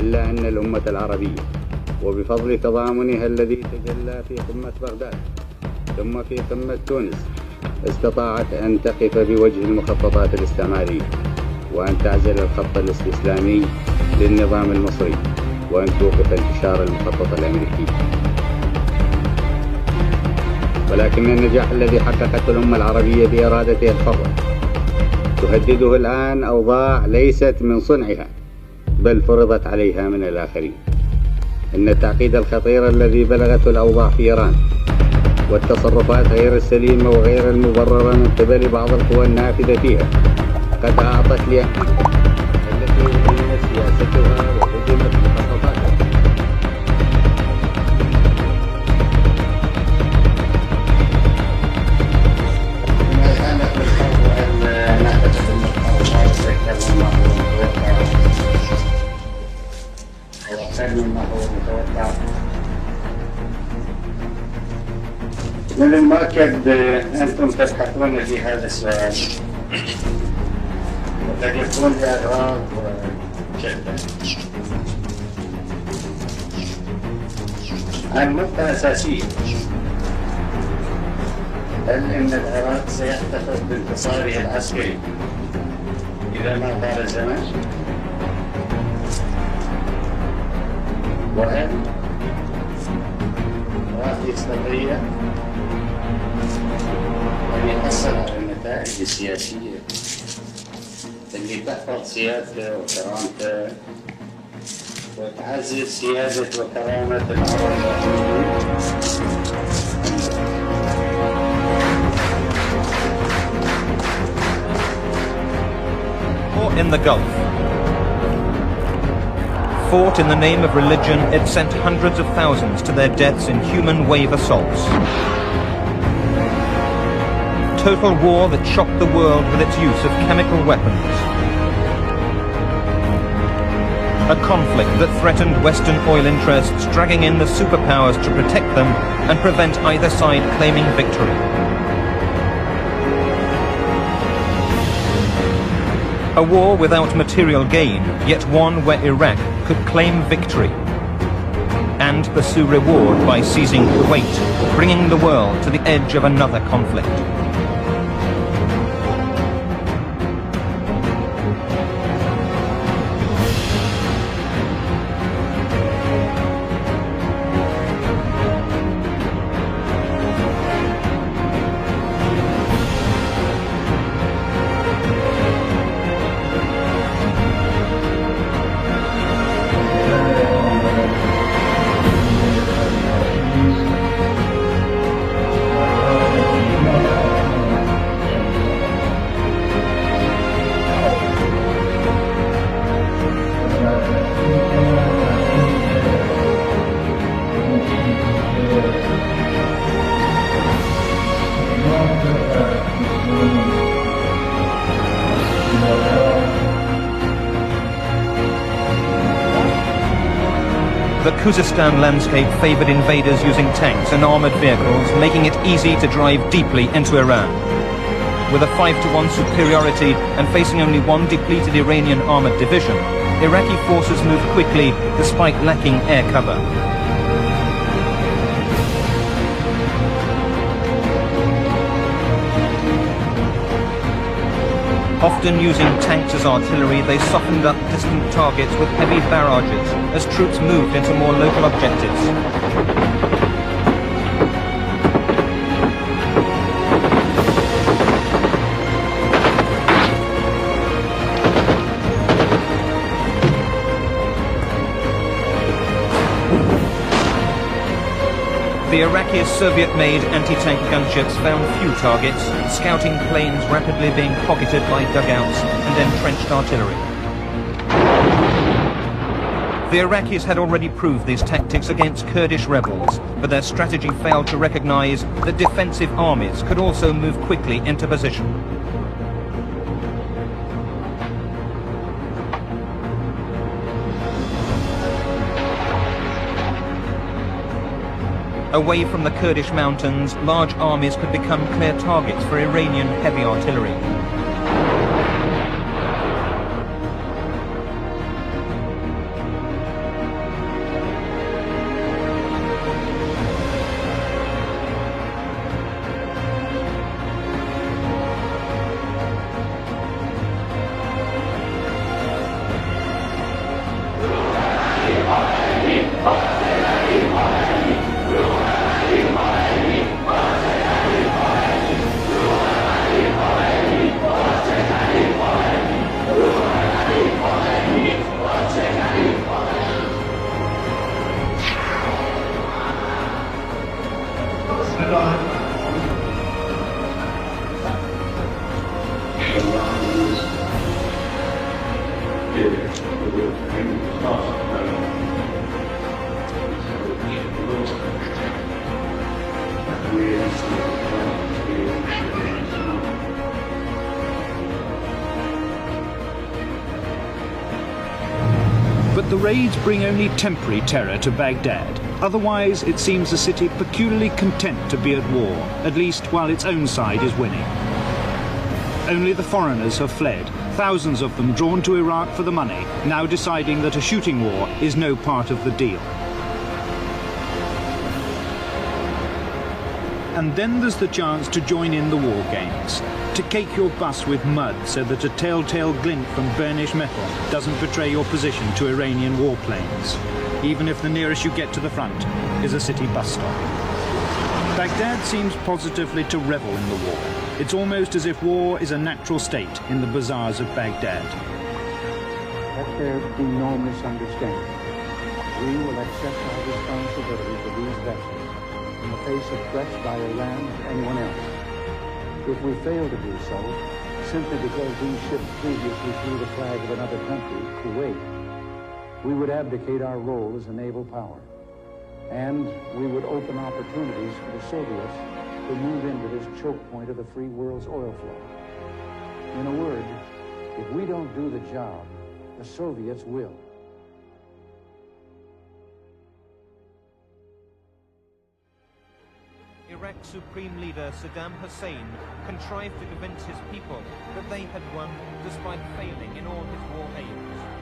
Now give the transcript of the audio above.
إلا أن الأمة العربية وبفضل تضامنها الذي تجلى في قمة بغداد ثم في قمة تونس استطاعت أن تقف بوجه المخططات الاستعمارية وأن تعزل الخط الاستسلامي للنظام المصري وأن توقف انتشار المخطط الأمريكي. ولكن النجاح الذي حققته الأمة العربية بإرادتها الحرة تهدده الآن أوضاع ليست من صنعها بل فرضت عليها من الآخرين. إن التعقيد الخطير الذي بلغته الأوضاع في إيران والتصرفات غير السليمة وغير المبررة من قبل بعض القوى النافذة فيها قد أعطت لأمريكا التي ألزمت سياستها وهزمت مخططاتها من المؤكد أنتم تبحثون في هذا السؤال وقد يكون لأغراض شتى عن نقطة أساسية: هل إن العراق سيحتفظ بانتصاره العسكري إذا ما طال الزمان؟ وهل راح يستطيع أن يحصل على النتائج السياسية اللي تحفظ سيادته وكرامته وتعزز سيادة وكرامة العرب؟ Or in the Gulf. Fought in the name of religion, it sent hundreds of thousands to their deaths in human wave assaults. Total war that shocked the world with its use of chemical weapons. A conflict that threatened Western oil interests, dragging in the superpowers to protect them and prevent either side claiming victory. A war without material gain, yet one where Iraq could claim victory and pursue reward by seizing Kuwait, bringing the world to the edge of another conflict. The Khuzestan landscape favoured invaders using tanks and armoured vehicles, making it easy to drive deeply into Iran. With a 5-to-1 superiority and facing only one depleted Iranian armoured division, Iraqi forces moved quickly despite lacking air cover. Often using tanks as artillery, they softened up distant targets with heavy barrages as troops moved into more local objectives. The Iraqis' Soviet-made anti-tank gunships found few targets, scouting planes rapidly being pocketed by dugouts and entrenched artillery. The Iraqis had already proved these tactics against Kurdish rebels, but their strategy failed to recognize that defensive armies could also move quickly into position. Away from the Kurdish mountains, large armies could become clear targets for Iranian heavy artillery. But the raids bring only temporary terror to Baghdad. Otherwise, it seems the city peculiarly content to be at war, at least while its own side is winning. Only the foreigners have fled, thousands of them drawn to Iraq for the money, now deciding that a shooting war is no part of the deal. And then there's the chance to join in the war games, to cake your bus with mud so that a telltale glint from burnished metal doesn't betray your position to Iranian warplanes, even if the nearest you get to the front is a city bus stop. Baghdad seems positively to revel in the war. It's almost as if war is a natural state in the bazaars of Baghdad. Let there be no misunderstanding. We will accept our responsibility for these vessels in the face of threats by Iran or anyone else. If we fail to do so, simply because these ships previously flew the flag of another country, Kuwait, we would abdicate our role as a naval power. And we would open opportunities for the Soviets to move into this choke point of the free world's oil flow. In a word, if we don't do the job, the Soviets will. Iraq's supreme leader Saddam Hussein contrived to convince his people that they had won despite failing in all his war aims.